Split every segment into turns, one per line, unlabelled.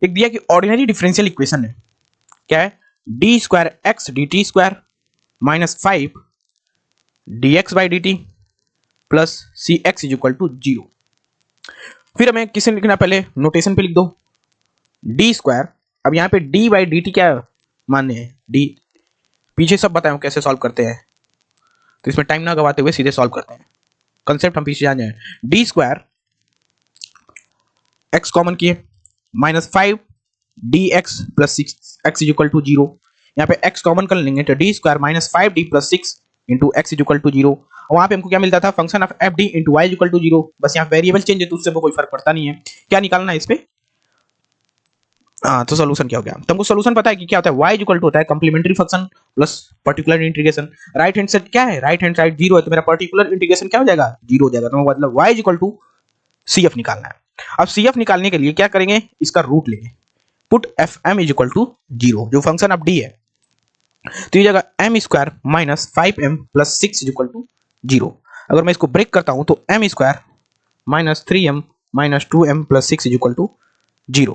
एक दिया कि ऑर्डिनरी डिफरेंशियल इक्वेशन है, क्या है, d square x d t square minus 5 d x by d t plus c x is equal to 0। फिर हमें किसे लिखना, पहले नोटेशन पे लिख दो डी स्क्वायर। अब यहाँ पे डी बाई डी टी क्या मान्य है, डी, पीछे सब बताएं कैसे सॉल्व करते हैं, तो इसमें टाइम ना गवाते हुए सीधे सॉल्व करते हैं, कंसेप्ट हम पीछे जान जाए। डी स्क्वायर एक्स कॉमन किए minus 5 d x plus 6 x is equal to 0। यहाँ पे एक्स कॉमन कर लेंगे तो d square minus 5 d plus 6 into x is equal to 0। वहां पे हमको क्या मिलता था, function of f d into y is equal to 0। बस यहाँ वेरिएबल चेंज है तो उससे कोई फर्क पड़ता नहीं है। क्या निकालना है इस पे, हाँ, तो सोल्यूशन क्या हो गया, तुमको सोल्यूशन पता है कि क्या होता है, y इक्वल टू होता है complementary function plus particular integration. Right hand side क्या है, राइट हैंड साइड 0 है तो मेरा पर्टिकुलर इंटीग्रेशन क्या हो जाएगा, 0 हो जाएगा। तो मतलब y equal to c f निकालना है। अब सी एफ निकालने के लिए क्या करेंगे, इसका रूट लेंगे, put f m is equal to 0, जो फंक्शन ऑफ डी है, तो ये जगह m square minus 5m plus 6 is equal to 0। अगर मैं इसको ब्रेक करता हूं तो m square minus 3m minus 2m plus 6 is equal to 0।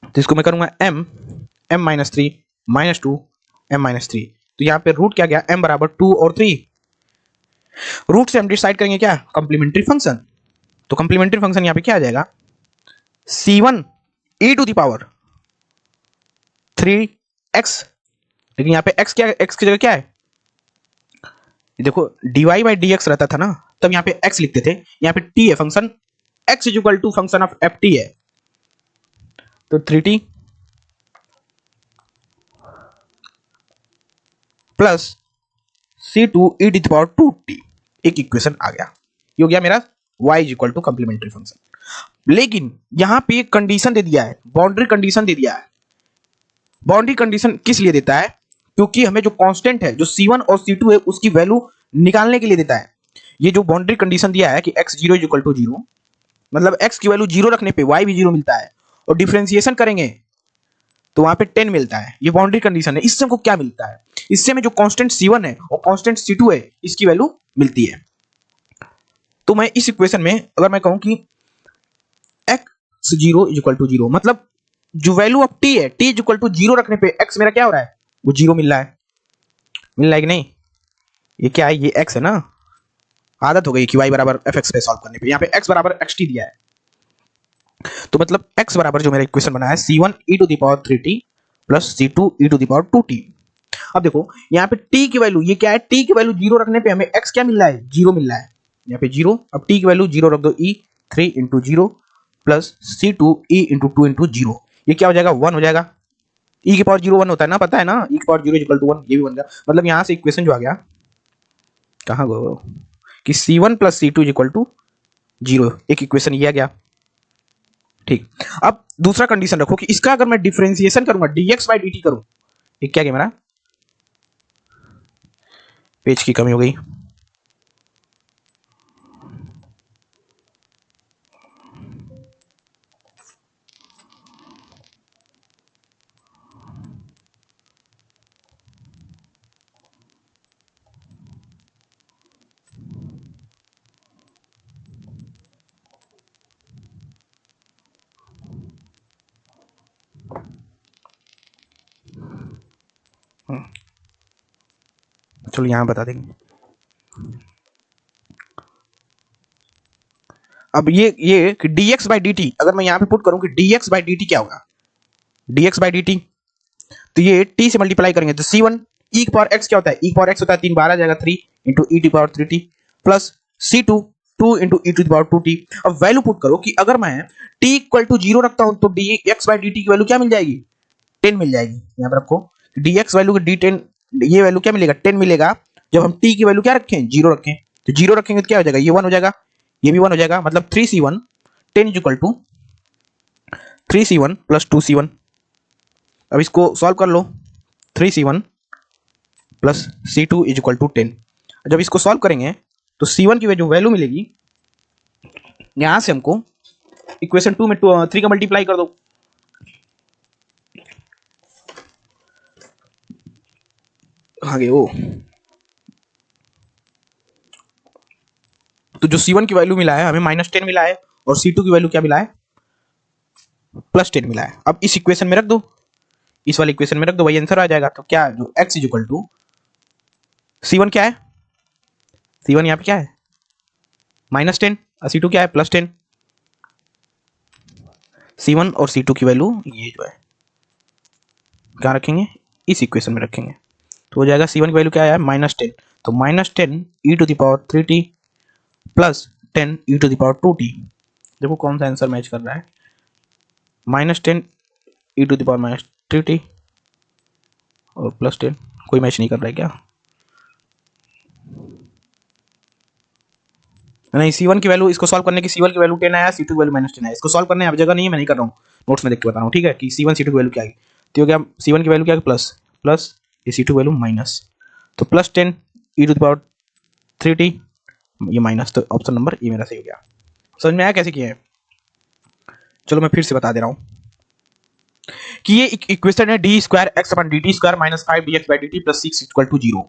तो इसको मैं करूंगा m minus 3 minus 2 m minus 3। तो यहाँ पे रूट क्या गया, m बराबर 2 और 3। रूट से हम डिसाइड करेंगे क्या, कॉम्प्लीमेंट्री फंक्शन। तो कॉम्प्लीमेंट्री फंक्शन यहाँ पे क्या आ जाएगा, c1 e to the power 3x, लेकिन यहाँ पे x क्या, x की जगह क्या है, देखो dy बाई dx रहता था ना, तब यहाँ पे x लिखते थे, यहाँ पे t है function, x is equal to function of f t है, तो 3t plus c2 e to the power 2t, एक इक्वेशन आ गया। ये हो गया मेरा y is equal to complementary function. लेकिन यहां पे एक कंडीशन दे दिया है, बाउंड्री कंडीशन दे दिया है। बाउंड्री कंडीशन किस लिए देता है, क्योंकि हमें जो कांस्टेंट है, जो c1 और c2 है, उसकी वैल्यू निकालने के लिए देता है। ये जो बाउंड्री कंडीशन दिया है कि x0 इज इक्वल टू 0, मतलब x की वैल्यू 0 रखने पे y भी 0 मिलता है, और डिफरेंशिएशन करेंगे तो वहां पे 10 मिलता है। ये बाउंड्री कंडीशन है। इससे हमको क्या मिलता है, इससे में जो कांस्टेंट c1 है और कांस्टेंट c2 है, इसकी वैल्यू मिलती है। तो मैं इस इक्वेशन में अगर मैं कहूं कि x0 इज इक्वल टू 0, मतलब जो वैल्यू ऑफ t है, t इज इक्वल टू 0 रखने पे x मेरा क्या हो रहा है, वो 0 मिल रहा है, कि नहीं। ये क्या है, ये x है ना, आदत हो गई कि y बराबर fx पे सॉल्व करने पे, यहाँ पे x बराबर xt दिया है, तो मतलब x बराबर जो मेरा इक्वेशन बना है c1 e to the power 3t plus c2 e to the power 2t। अब देखो यहाँ पे t की वैल्यू, ये क्या है, t की वैल्यू 0 रखने पे हमें x क्या मिल रहा है, 0 मिल रहा है, यहाँ पे 0। अब t की वैल्यू 0 रख दो, e 3 into 0 plus c2 e into 2 into 0, ये क्या हो जाएगा, 1 हो जाएगा। e की पावर 0 1 होता है ना, पता है ना, e की पावर 0 इक्वल टू 1, ये भी बन गया। मतलब यहाँ से इक्वेशन जो आ गया, कहाँ गो, कि c1 plus c2 equal to 0, एक इक्वेशन ये आ गया। ठीक, अब दूसरा कंडीशन रखो कि इसका अगर मैं डिफरेंशिएशन करूंगा, dx बाई dt करूं, ये क्या गया मेरा, पेज की कमी हो गई, चलो यहां बता देंगे। अब ये कि dx बाई dt, अगर मैं यहां पे पुट करूं कि dx बाई dt क्या होगा, dx बाई dt, तो ये t से मल्टीप्लाई करेंगे तो c1 e की पावर x क्या होता है, e की पावर x होता है 3 बार आ जाएगा 3 into e to power 3t plus c2 2 into e to power 2t। अब वैल्यू पुट करो कि अगर मैं t इक्वल टू 0 रखता हूं तो dx बाई dt की वैल्यू क्या मिल जाएगी, 10 मिल जाएगी। यहाँ पर आपको dx वैल्यू की d10, ये वैल्यू क्या मिलेगा, 10 मिलेगा। जब हम t की वैल्यू क्या रखें, 0 रखें, तो 0 रखेंगे तो क्या हो जाएगा, ये 1 हो जाएगा, ये भी 1 हो जाएगा, मतलब 3c1 10 is equal to 3c1 plus 2c1। अब इसको सॉल्व कर लो, 3c1 plus c2 is equal to 10। जब इसको सॉल्व करेंगे तो c1 की जो वैल्यू मिलेगी, यहां से हमको इक्वेशन 2 में 3 का मल्टीप्लाई कर दो, आगे वो, तो जो c1 की वैल्यू मिला है हमें -10 मिला है, और c2 की वैल्यू क्या मिला है, +10 मिला है। अब इस इक्वेशन में रख दो, इस वाली इक्वेशन में रख दो, वही आंसर आ जाएगा। तो क्या जो x इक्वल टू C1 क्या है, C1 यहाँ पे क्या है -10 और C2 क्या है +10। C1 और C2 की वैल्यू ये जो है क्या रखेंगे, इस इक्वेशन में रखेंगे। तो हो जाएगा C1 की वैल्यू क्या है -10, तो -10 e⁻³ प्लस 10 e⁻²t। देखो कौन सा आंसर मैच कर रहा है, -10 e⁻³ और +10 कोई मैच नहीं कर रहा है क्या? नहीं, C1 की वैल्यू, इसको सॉल्व करने की C1 की वैल्यू 10 आया, C2 की वैल्यू -10 आया। इसको सॉल्व करने अब जगह नहीं है, मैं नहीं कर रहा हूँ, नोट्स में देख के बता रहा हूँ, ठीक है, कि C1 C2 की वैल्यू क्या है। तो हो गया C1 की वैल्यू क्या है प्लस प्लस, ये C2 की वैल्यू माइनस, तो +10 e⁻³ ये माइनस, तो ऑप्शन नंबर ए मेरा सही हो गया। समझ में आया कैसे किया है? चलो मैं फिर से बता दे रहा हूँ कि ये इक्वेशन है d²x/dt² -5dx/dt + 6 = 0।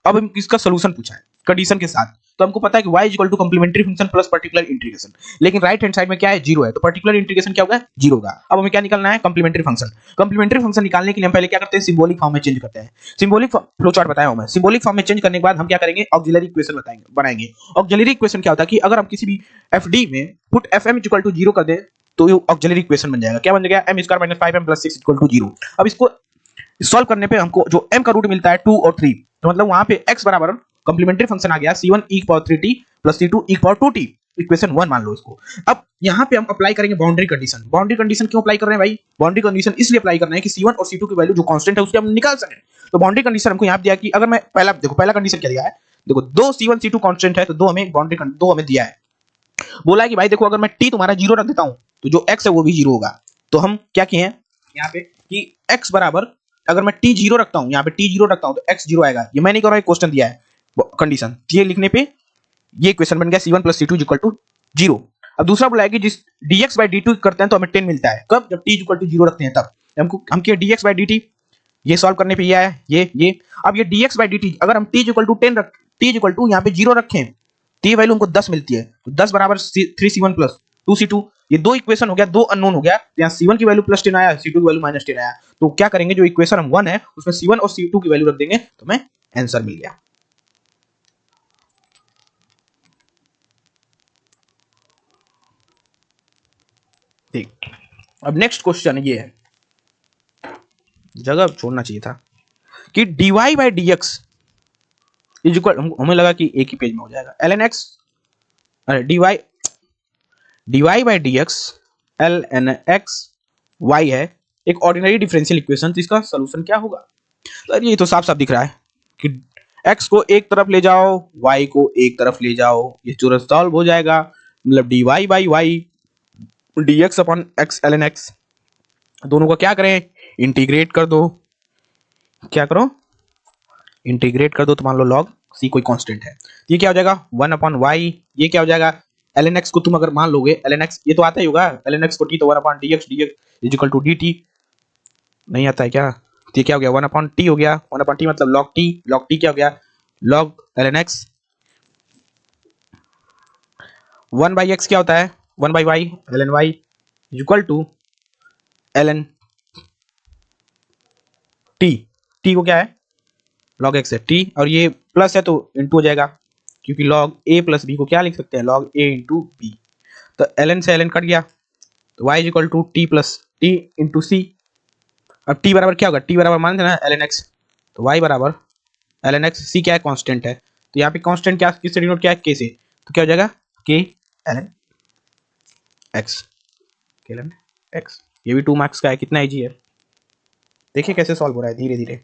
अब इसका सोल्यूशन पूछा है कंडीशन के साथ, तो हमको पता है कि y equal to complementary function plus particular integration, लेकिन राइट हैंड साइड में क्या है, 0 है, तो पर्टिकुलर इंटीग्रेशन क्या होगा, 0 होगा। अब हमें क्या निकालना है, कम्प्लीमेंट्री फंक्शन। कम्प्लीमेंट्री फंक्शन निकालने के लिए हम पहले क्या करते हैं, सिंबॉलिक फॉर्म में चेंज करते हैं। सिंबॉलिक फ्लो चार्ट बताया हूं मैं, सिंबॉलिक फॉर्म में चेंज करने के बाद हम क्या करेंगे, ऑक्सिलरी इक्वेशन बनाएंगे। ऑक्सिलरी इक्वेशन क्या होता है कि अगर हम किसी भी fd में पुट fm इक्वल टू 0 कर दें तो ये ऑक्सिलरी इक्वेशन बन जाएगा। क्या बन जाएगा, m² - 5m + 6 = 0। अब इसको सॉल्व करने पे हमको जो m का रूट मिलता है 2 और 3, तो मतलब वहां पे x बराबर कॉम्प्लीमेंट्री फंक्शन आ गया C1 e⁻³ + C2 e⁻²t, equation 1 मान लो इसको। अब यहाँ पे हम अप्लाई करेंगे बाउंड्री कंडीशन। बाउंड्री कंडीशन क्यों अप्लाई कर रहे हैं भाई, बाउंड्री कंडीशन इसलिए अप्लाई करना है कि C1 और C2 की वैल्यू जो कांस्टेंट है उसके हम निकाल सकें। तो बाउंड्री कंडीशन हमको यहाँ दिया कि अगर मैं पहला कंडीशन क्या दिया है, देखो दो C1 C2 कांस्टेंट है, तो दो हमें दिया है। बोला है कि भाई देखो अगर मैं t तुम्हारा 0 रख देता हूं तो जो x है वो भी 0 होगा। तो हम क्या किए हैं यहाँ पे कि x बराबर, अगर मैं t 0 रखता हूं, यहाँ पे t 0 रखता हूं तो x 0 आएगा। ये मैं नहीं कर रहा, क्वेश्चन दिया है कंडीशन, ये लिखने पे ये इक्वेशन बन गया C1 + C2 = 0। अब दूसरा बोला है कि जिस dx/dt करते हैं तो हमें 10 मिलता है, कब, जब t = 0 रखते हैं तब। हम किया dx/dt, ये सॉल्व करने पे ये आया, ये अब ये dx/dt अगर हम t = 10 रख, t = यहाँ पे 0 रखें तो ये वैल्यू हमको 10 मिलती है, तो 10 बराबर 3C1 + 2C2। ये दो इक्वेशन हो गया, दो अननोन हो गया। यहाँ C1 की वैल्यू +10 आया, C2 की वैल्यू -10 आया। तो क्या करेंगे, जो इक्वेशन हम 1 है उसमें C1 और C2 की वैल्यू रख देंगे तो हमें आंसर मिल गया। ठीक, अब नेक्स्ट क्वेश्चन ये है, जगह छोड़ना चाहिए था, कि dy/dx इज इक्वल, हमें लगा कि एक ही पेज में हो जाएगा, ln x, अरे dy/dx ln x y है एक ऑर्डिनरी डिफरेंशियल इक्वेशन, तो इसका सोल्यूशन क्या होगा। तो ये तो साफ साफ दिख रहा है कि x को एक तरफ ले जाओ, y को एक तरफ ले जाओ, ये चोरस सॉल्व हो जाएगा। मतलब dy/y dx/x ln x, दोनों का क्या करें, इंटीग्रेट कर दो। क्या करो, इंटीग्रेट कर दो, तो मान लो log c कोई कांस्टेंट है, ये क्या हो जाएगा 1/y। ये क्या हो जाएगा, ln x को तुम अगर मान लोगे, ln x ये तो आता ही होगा, ln x को t तो 1/dx dx = dt, नहीं आता है क्या। तो ये क्या हो गया 1/t हो गया, 1/t मतलब log t क्या हो गया, log ln x। 1/x क्या होता है, 1/y ln y = ln t, t को क्या है log x है t, और ये प्लस है तो इंटू हो जाएगा, क्योंकि log a + b को क्या लिख सकते हैं, log a × b। तो ln से ln कट गया, तो y = t + t × c। अब t बराबर क्या होगा, t बराबर मान देना ln x, तो y बराबर ln x, c क्या है कांस्टेंट है, तो यहाँ पे कांस्टेंट क्या किससे डिनोट किया है, k से, तो क्या हो जाएगा k ln x, k ln x। ये भी 2 मार्क्स का है, कितना इजी है, देखिए कैसे सॉल्व हो रहा है धीरे धीरे।